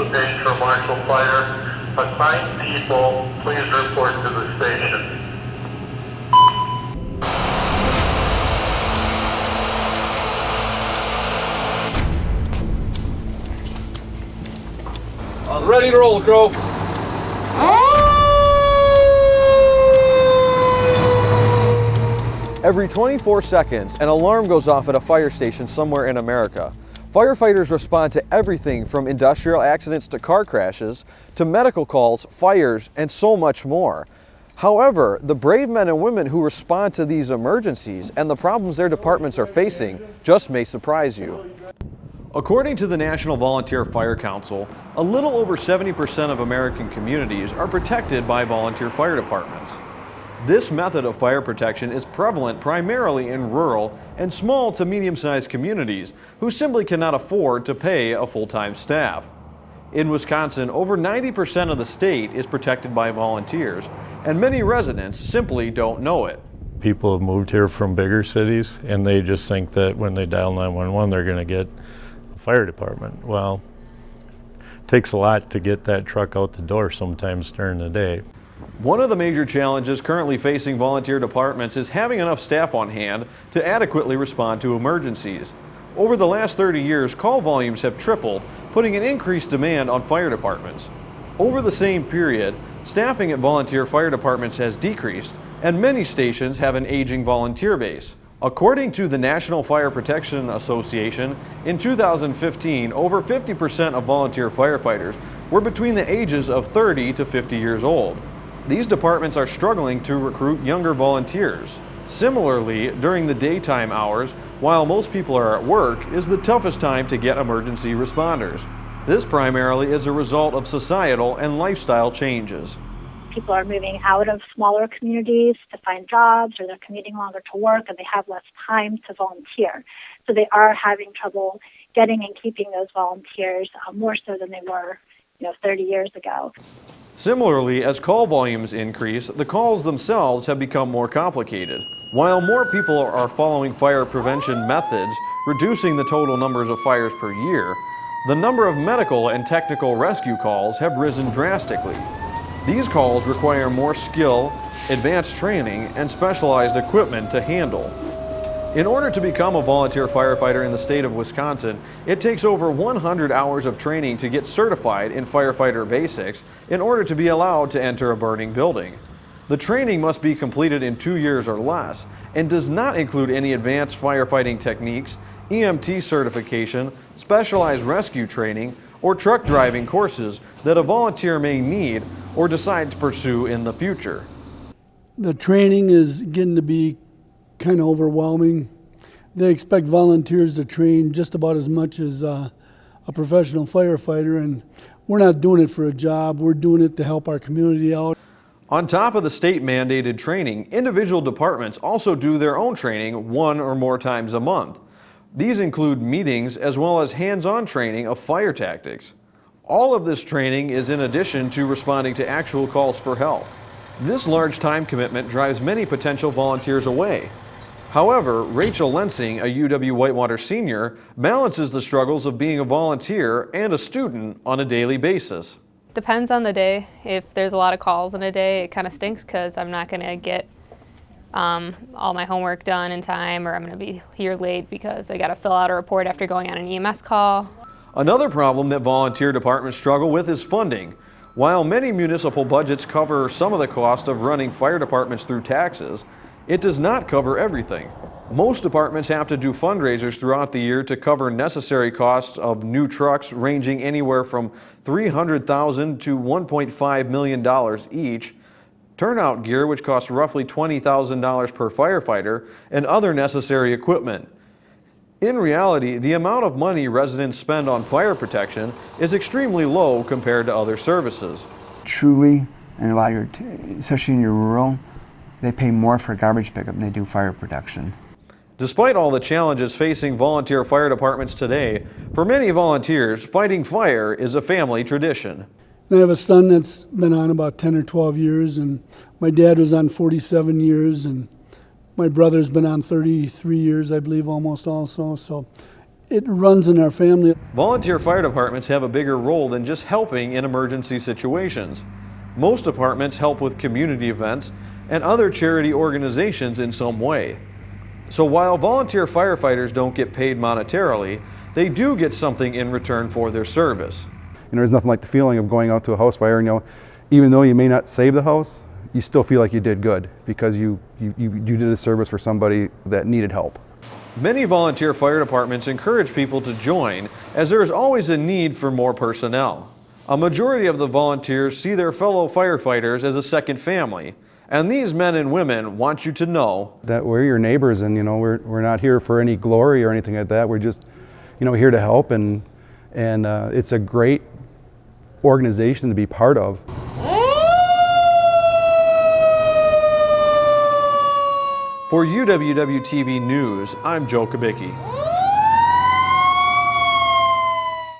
location for Marshall Fire. Assigned people, please report to the station. Ready to roll, Crow. Every 24 seconds, an alarm goes off at a fire station somewhere in America. Firefighters respond to everything from industrial accidents to car crashes, to medical calls, fires, and so much more. However, the brave men and women who respond to these emergencies and the problems their departments are facing just may surprise you. According to the National Volunteer Fire Council, a little over 70% of American communities are protected by volunteer fire departments. This method of fire protection is prevalent primarily in rural and small to medium-sized communities who simply cannot afford to pay a full-time staff. In Wisconsin, over 90% of the state is protected by volunteers, and many residents simply don't know it. People have moved here from bigger cities and they just think that when they dial 911 they're going to get a fire department. Well, it takes a lot to get that truck out the door sometimes during the day. One of the major challenges currently facing volunteer departments is having enough staff on hand to adequately respond to emergencies. Over the last 30 years, call volumes have tripled, putting an increased demand on fire departments. Over the same period, staffing at volunteer fire departments has decreased, and many stations have an aging volunteer base. According to the National Fire Protection Association, in 2015, over 50% of volunteer firefighters were between the ages of 30 to 50 years old. These departments are struggling to recruit younger volunteers. Similarly, during the daytime hours, while most people are at work, is the toughest time to get emergency responders. This primarily is a result of societal and lifestyle changes. People are moving out of smaller communities to find jobs, or they're commuting longer to work, and they have less time to volunteer. So they are having trouble getting and keeping those volunteers, more so than they were 30 years ago. Similarly, as call volumes increase, the calls themselves have become more complicated. While more people are following fire prevention methods, reducing the total numbers of fires per year, the number of medical and technical rescue calls have risen drastically. These calls require more skill, advanced training, and specialized equipment to handle. In order to become a volunteer firefighter in the state of Wisconsin, it takes over 100 hours of training to get certified in firefighter basics in order to be allowed to enter a burning building. The training must be completed in 2 years or less and does not include any advanced firefighting techniques, EMT certification, specialized rescue training, or truck driving courses that a volunteer may need or decide to pursue in the future. The training is getting to be kind of overwhelming. They expect volunteers to train just about as much as a professional firefighter, and we're not doing it for a job. We're doing it to help our community out. On top of the state-mandated training, individual departments also do their own training 1 or more times a month. These include meetings as well as hands-on training of fire tactics. All of this training is in addition to responding to actual calls for help. This large time commitment drives many potential volunteers away. However, Rachel Lensing, a UW-Whitewater senior, balances the struggles of being a volunteer and a student on a daily basis. Depends on the day. If there's a lot of calls in a day, it kind of stinks because I'm not going to get all my homework done in time, or I'm going to be here late because I got to fill out a report after going on an EMS call. Another problem that volunteer departments struggle with is funding. While many municipal budgets cover some of the cost of running fire departments through taxes, it does not cover everything. Most departments have to do fundraisers throughout the year to cover necessary costs of new trucks ranging anywhere from $300,000 to $1.5 million each, turnout gear which costs roughly $20,000 per firefighter, and other necessary equipment. In reality, the amount of money residents spend on fire protection is extremely low compared to other services. Truly, and a lot of especially in your rural, they pay more for garbage pickup than they do fire protection. Despite all the challenges facing volunteer fire departments today, for many volunteers, fighting fire is a family tradition. I have a son that's been on about 10 or 12 years, and my dad was on 47 years, and my brother's been on 33 years, I believe, almost also. So it runs in our family. Volunteer fire departments have a bigger role than just helping in emergency situations. Most departments help with community events and other charity organizations in some way. So while volunteer firefighters don't get paid monetarily, they do get something in return for their service. And there's nothing like the feeling of going out to a house fire and, even though you may not save the house, you still feel like you did good because you did a service for somebody that needed help. Many volunteer fire departments encourage people to join, as there is always a need for more personnel. A majority of the volunteers see their fellow firefighters as a second family, and these men and women want you to know that we're your neighbors, and we're not here for any glory or anything like that. We're just here to help, and it's a great organization to be part of. For UWW-TV News, I'm Joe Kubicki.